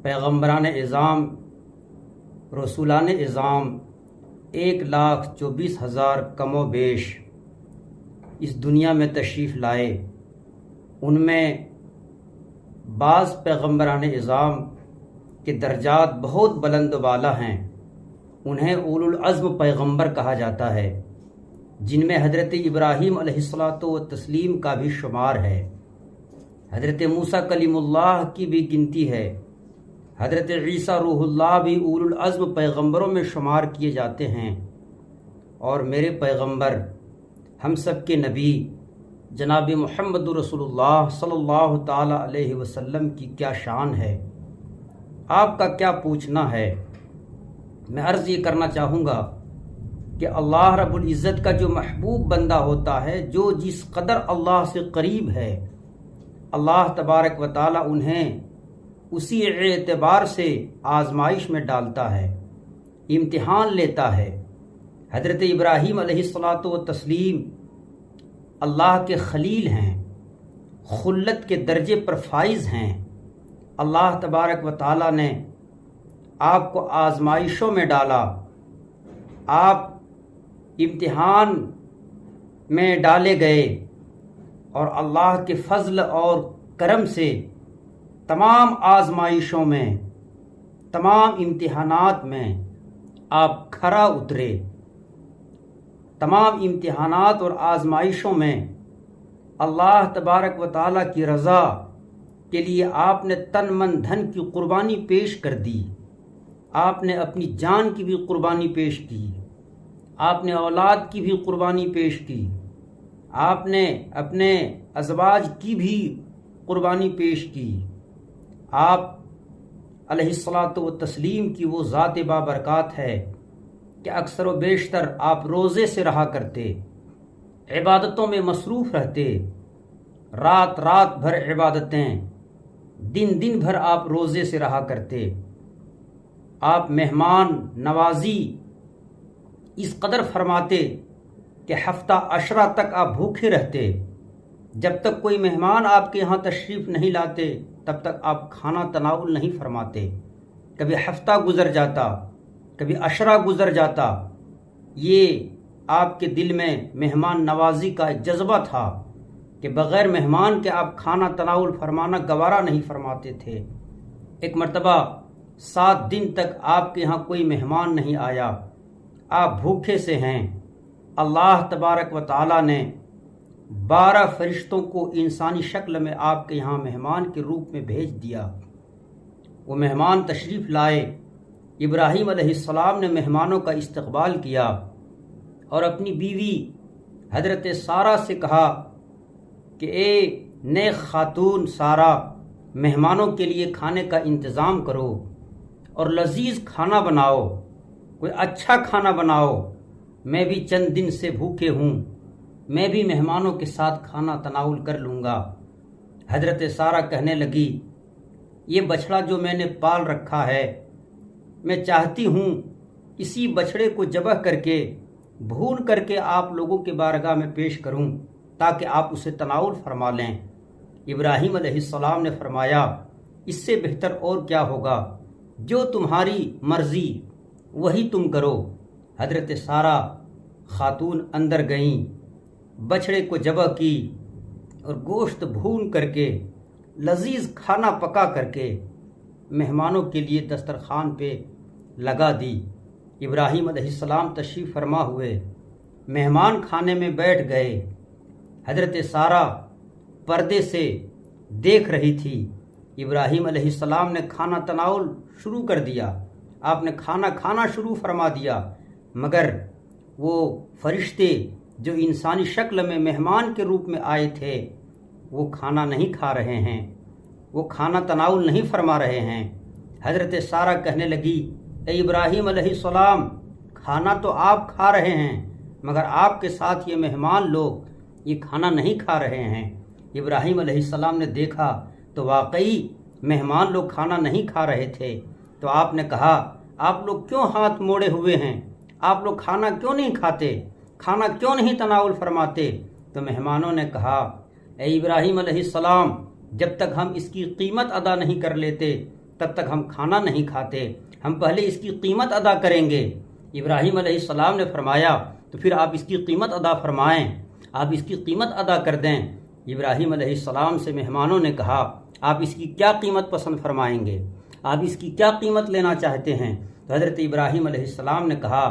پیغمبران اعظام، رسولان اعظام 1,24,000 کم و بیش اس دنیا میں تشریف لائے۔ ان میں بعض پیغمبران اعظام کے درجات بہت بلند و بالا ہیں، انہیں اولو العزم پیغمبر کہا جاتا ہے، جن میں حضرت ابراہیم علیہ الصلاۃ والتسلیم کا بھی شمار ہے، حضرت موسیٰ کلیم اللہ کی بھی گنتی ہے، حضرت عیسیٰ روح اللہ بھی اولو العزم پیغمبروں میں شمار کیے جاتے ہیں۔ اور میرے پیغمبر، ہم سب کے نبی جناب محمد رسول اللہ صلی اللہ تعالی علیہ وسلم کی کیا شان ہے، آپ کا کیا پوچھنا ہے۔ میں عرض یہ کرنا چاہوں گا کہ اللہ رب العزت کا جو محبوب بندہ ہوتا ہے، جو جس قدر اللہ سے قریب ہے، اللہ تبارک و تعالی انہیں اسی اعتبار سے آزمائش میں ڈالتا ہے، امتحان لیتا ہے۔ حضرت ابراہیم علیہ الصلاۃ والتسلیم اللہ کے خلیل ہیں، خلت کے درجے پر فائز ہیں۔ اللہ تبارک و تعالی نے آپ کو آزمائشوں میں ڈالا، آپ امتحان میں ڈالے گئے، اور اللہ کے فضل اور کرم سے تمام آزمائشوں میں، تمام امتحانات میں آپ کھرا اترے۔ تمام امتحانات اور آزمائشوں میں اللہ تبارک و تعالیٰ کی رضا کے لیے آپ نے تن من دھن کی قربانی پیش کر دی، آپ نے اپنی جان کی بھی قربانی پیش کی، آپ نے اولاد کی بھی قربانی پیش کی، آپ نے اپنے ازواج کی بھی قربانی پیش کی۔ آپ علیہ الصلاۃ والتسلیم کی وہ ذات بابرکات ہے کہ اکثر و بیشتر آپ روزے سے رہا کرتے، عبادتوں میں مصروف رہتے، رات رات بھر عبادتیں، دن دن بھر آپ روزے سے رہا کرتے۔ آپ مہمان نوازی اس قدر فرماتے کہ ہفتہ عشرہ تک آپ بھوکے رہتے، جب تک کوئی مہمان آپ کے یہاں تشریف نہیں لاتے تب تک آپ کھانا تناول نہیں فرماتے۔ کبھی ہفتہ گزر جاتا، کبھی عشرہ گزر جاتا۔ یہ آپ کے دل میں مہمان نوازی کا ایک جذبہ تھا کہ بغیر مہمان کے آپ کھانا تناول فرمانا گوارا نہیں فرماتے تھے۔ ایک مرتبہ 7 دن تک آپ کے یہاں کوئی مہمان نہیں آیا، آپ بھوکے سے ہیں۔ اللہ تبارک و تعالی نے 12 فرشتوں کو انسانی شکل میں آپ کے یہاں مہمان کے روپ میں بھیج دیا۔ وہ مہمان تشریف لائے، ابراہیم علیہ السلام نے مہمانوں کا استقبال کیا اور اپنی بیوی حضرت سارہ سے کہا کہ اے نیک خاتون سارہ، مہمانوں کے لیے کھانے کا انتظام کرو اور لذیذ کھانا بناؤ، کوئی اچھا کھانا بناؤ، میں بھی چند دن سے بھوکے ہوں، میں بھی مہمانوں کے ساتھ کھانا تناول کر لوں گا۔ حضرت سارہ کہنے لگی، یہ بچڑا جو میں نے پال رکھا ہے، میں چاہتی ہوں اسی بچڑے کو ذبح کر کے بھون کر کے آپ لوگوں کے بارگاہ میں پیش کروں تاکہ آپ اسے تناول فرما لیں۔ ابراہیم علیہ السلام نے فرمایا، اس سے بہتر اور کیا ہوگا، جو تمہاری مرضی وہی تم کرو۔ حضرت سارہ خاتون اندر گئیں، بچڑے کو ذبح کی اور گوشت بھون کر کے لذیذ کھانا پکا کر کے مہمانوں کے لیے دسترخوان پہ لگا دی۔ ابراہیم علیہ السلام تشریف فرما ہوئے، مہمان کھانے میں بیٹھ گئے۔ حضرت سارہ پردے سے دیکھ رہی تھی۔ ابراہیم علیہ السلام نے کھانا تناول شروع کر دیا، آپ نے کھانا کھانا شروع فرما دیا، مگر وہ فرشتے جو انسانی شکل میں مہمان کے روپ میں آئے تھے وہ کھانا نہیں کھا رہے ہیں، وہ کھانا تناول نہیں فرما رہے ہیں۔ حضرت سارہ کہنے لگی، اے ابراہیم علیہ السلام، کھانا تو آپ کھا رہے ہیں مگر آپ کے ساتھ یہ مہمان لوگ یہ کھانا نہیں کھا رہے ہیں۔ ابراہیم علیہ السلام نے دیکھا تو واقعی مہمان لوگ کھانا نہیں کھا رہے تھے، تو آپ نے کہا، آپ لوگ کیوں ہاتھ موڑے ہوئے ہیں، آپ لوگ کھانا کیوں نہیں کھاتے، کھانا کیوں نہیں تناول فرماتے؟ تو مہمانوں نے کہا، اے ابراہیم علیہ السلام، جب تک ہم اس کی قیمت ادا نہیں کر لیتے तब तक हम खाना नहीं खाते, हम पहले इसकी कीमत अदा करेंगे। इब्राहीम अलैहिस्सलाम ने फरमाया तो फिर आप इसकी कीमत अदा फरमाएं, आप इसकी कीमत अदा कर दें। इब्राहीम अलैहिस्सलाम से मेहमानों ने कहा आप इसकी क्या कीमत पसंद फरमाएंगे, आप इसकी क्या कीमत लेना चाहते हैं? तो हज़रत इब्राहीम अलैहिस्सलाम ने कहा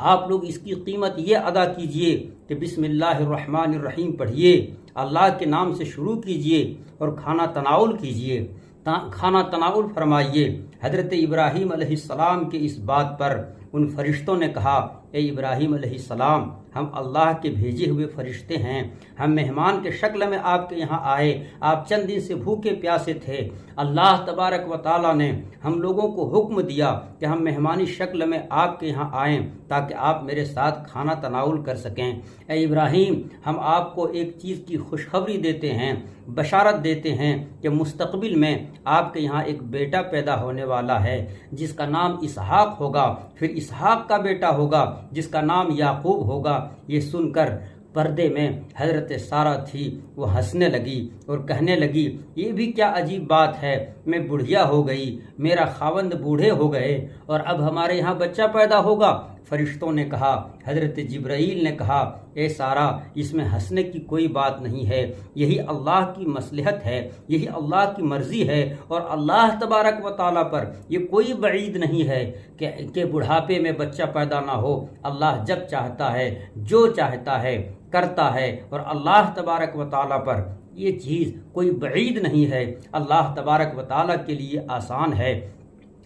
आप लोग इसकी कीमत ये अदा कीजिए कि बिस्मिल्लाहिर्रहमानिर्रहीम पढ़िए, अल्लाह के नाम से शुरू कीजिए और खाना तनाउल कीजिए, खाना तनाउल फरमाइए। हज़रत इब्राहीम अलैहिस्सलाम के इस बात पर उन फरिश्तों ने कहा ए इब्राहीम अलैहिस्सलाम, हम अल्लाह के भेजे हुए फरिश्ते हैं, हम मेहमान के शक्ल में आपके यहाँ आए, आप चंद दिन से भूखे प्यासे थे, अल्लाह तबारक व ताला ने हम लोगों को हुक्म दिया कि हम मेहमानी शक्ल में आपके यहाँ आएँ ताकि आप मेरे साथ खाना तनाउल कर सकें। ए इब्राहीम, हम आपको एक चीज़ की खुशखबरी देते हैं, बशारत देते हैं कि मुस्तकबिल में आपके यहाँ एक बेटा पैदा होने वाला है जिसका नाम इसहाक होगा, फिर इसहाक का बेटा होगा जिसका नाम याकूब होगा। ये सुनकर पर्दे में हज़रत सारा थी, वो हंसने लगी और कहने लगी ये भी क्या अजीब बात है, मैं बुढ़िया हो गई, मेरा खावंद बूढ़े हो गए और अब हमारे यहाँ बच्चा पैदा होगा। फरिश्तों ने कहा, हज़रत जिब्राईल ने कहा ए सारा, इसमें हंसने की कोई बात नहीं है, यही अल्लाह की मसलहत है, यही अल्लाह की मर्ज़ी है और अल्लाह तबारक व ताला पर ये कोई बईद नहीं है कि बुढ़ापे में बच्चा पैदा ना हो। अल्लाह जब चाहता है, जो चाहता है करता है और अल्लाह तबारक व ताला पर ये चीज़ कोई बईद नहीं है, अल्लाह तबारक व ताला के लिए आसान है।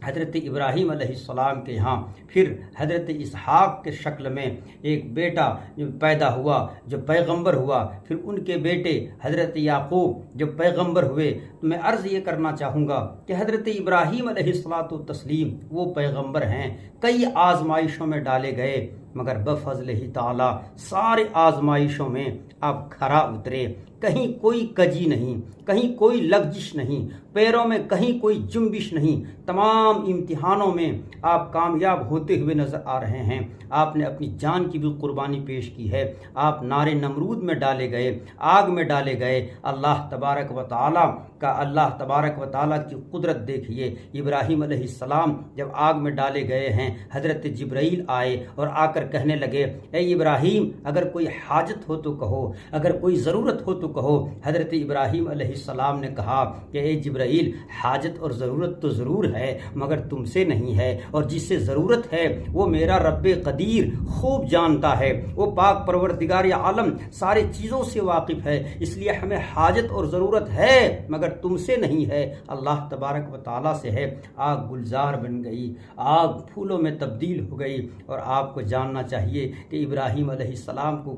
हज़रत इब्राहीम अलैहिस्सलाम के यहाँ फिर हज़रत इसहाक के शक्ल में एक बेटा जो पैदा हुआ, जो पैगंबर हुआ, फिर उनके बेटे हज़रत याकूब जो पैगंबर हुए। तो मैं अर्ज़ ये करना चाहूँगा कि हज़रत इब्राहीम अलैहिस्सलातु तस्लीम वो पैगंबर हैं, कई आजमाइशों में डाले गए मगर बफ़ज़्ल ही ताला सारे आजमाइशों में आप खरा उतरे, कहीं कोई कजी नहीं, कहीं कोई लग़ज़िश नहीं, पैरों में कहीं कोई जुम्बिश नहीं, तमाम इम्तिहानों में आप कामयाब होते हुए नज़र आ रहे हैं। आपने अपनी जान की भी कुर्बानी पेश की है, आप नारे नमरूद में डाले गए, आग में डाले गए। अल्लाह तबारक व ताला का, अल्लाह तबारक व ताला की कुदरत देखिए। इब्राहीम अलैहिस्सलाम जब आग में डाले गए हैं, हज़रत जिब्राईल आए और आकर कहने लगे ए इब्राहीम, अगर कोई हाजत हो तो कहो, अगर कोई ज़रूरत हो तो कहो। हज़रत इब्राहीम अलैहिस्सलाम ने कहा कि ए जिब्राईल, हाजत और ज़रूरत तो ज़रूर है मगर तुमसे नहीं है, और जिससे ज़रूरत है वो मेरा रब्बे कदीर खूब जानता है, वो पाक परवरदिगार आलम सारे चीज़ों से वाकिफ़ है, इसलिए हमें हाजत और ज़रूरत है मगर तुमसे नहीं है, अल्लाह तबारक व ताला से है। आग गुलजार बन गई, आग फूलों में तब्दील हो गई। और आपको जानना चाहिए कि इब्राहीम अलैहिस्सलाम को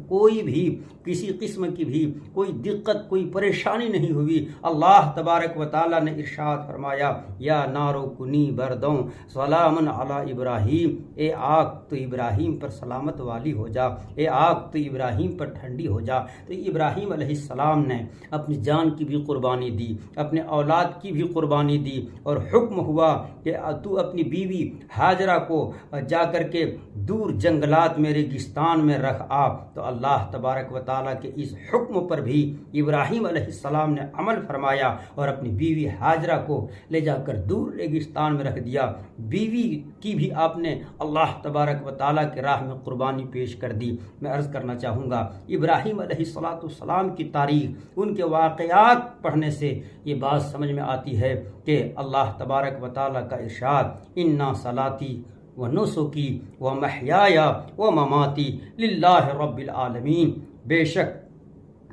कोई भी किसी किस्म की भी कोई दिक्कत, कोई परेशानी नहीं हुई। अल्लाह तबारक व ताला ने इरशाद फरमाया या नारो कुनी बरदों सलामन अला इब्राहीम, ए आग तो इब्राहीम पर सलामत वाली हो जा, ए आग तो इब्राहीम पर ठंडी हो जा। तो इब्राहीम अलैहिस्सलाम ने अपनी जान की भी कुर्बानी दी, अपने औलाद की भी कुर्बानी दी और हुक्म हुआ कि तू अपनी बीवी हाजरा को जा कर के दूर जंगलात में रेगिस्तान में रख आ। तो अल्लाह तबारक व ताला के इस हुक्म पर भी इब्राहीम अलैहिस्सलाम ने अमल फरमाया और अपनी बीवी हाजरा को ले जाकर दूर रेगिस्तान में रख दिया। बीवी की भी आपने अल्लाह तबारक व ताला के राह में कुर्बानी पेश कर दी। मैं अर्ज़ करना चाहूँगा इब्राहीम अलैहिस्सलाम की तारीख़, उनके वाक़यात पढ़ने से ये बात समझ में आती है कि अल्लाह तबारक व ताला का इरशाद इन्ना सलाती व नुसुकी व महयाया व ममाती लिल्लाहि रब्बिल आलमीन, बेशक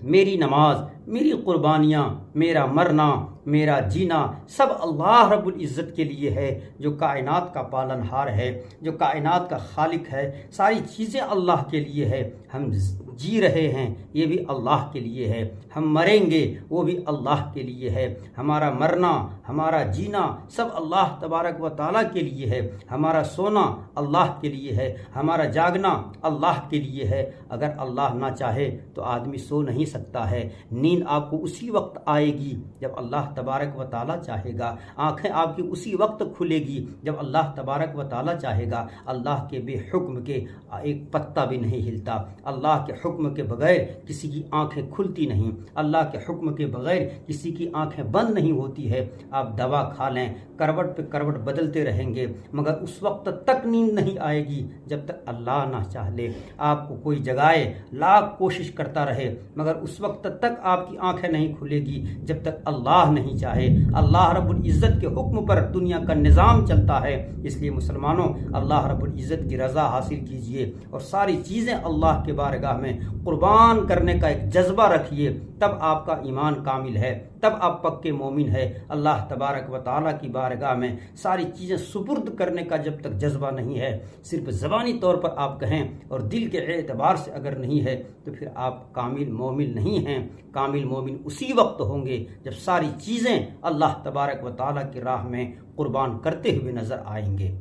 मेरी नमाज, मेरी कुर्बानियाँ, मेरा मरना, मेरा जीना सब अल्लाह रब्बुल इज़्ज़त के लिए है, जो कायनात का पालनहार है, जो कायनात का खालिक है। सारी चीज़ें अल्लाह के लिए है। हम जी रहे हैं ये भी अल्लाह के लिए है, हम मरेंगे वो भी अल्लाह के लिए है। हमारा मरना, हमारा जीना सब अल्लाह तबारक व ताला के लिए है। हमारा सोना अल्लाह के लिए है, हमारा जागना अल्लाह के लिए है। अगर अल्लाह ना चाहे तो आदमी सो नहीं सकता है। नींद आपको उसी वक्त आएगी जब अल्लाह तबारक व ताला चाहेगा। आँखें आपकी उसी वक्त खुलेगी जब अल्लाह तबारक व ताला चाहेगा। अल्लाह के बेहुक्म के एक पत्ता भी नहीं हिलता। अल्लाह के حکم کے بغیر کسی کی آنکھیں کھلتی نہیں، اللہ کے حکم کے بغیر کسی کی آنکھیں بند نہیں ہوتی ہے۔ آپ دوا کھا لیں، کروٹ پہ کروٹ بدلتے رہیں گے، مگر اس وقت تک نیند نہیں آئے گی جب تک اللہ نہ چاہ لے۔ آپ کو کوئی جگائے، لاکھ کوشش کرتا رہے، مگر اس وقت تک آپ کی آنکھیں نہیں کھلے گی جب تک اللہ نہیں چاہے۔ اللہ رب العزت کے حکم پر دنیا کا نظام چلتا ہے، اس لیے مسلمانوں اللہ رب العزت کی رضا حاصل کیجئے اور ساری چیزیں اللہ کے بارگاہ میں قربان کرنے کا ایک جذبہ رکھیے، تب آپ کا ایمان کامل ہے، تب آپ پکے مومن ہے۔ اللہ تبارک و تعالیٰ کی بارگاہ میں ساری چیزیں سپرد کرنے کا جب تک جذبہ نہیں ہے، صرف زبانی طور پر آپ کہیں اور دل کے اعتبار سے اگر نہیں ہے تو پھر آپ کامل مومن نہیں ہیں۔ کامل مومن اسی وقت ہوں گے جب ساری چیزیں اللہ تبارک و تعالیٰ کی راہ میں قربان کرتے ہوئے نظر آئیں گے۔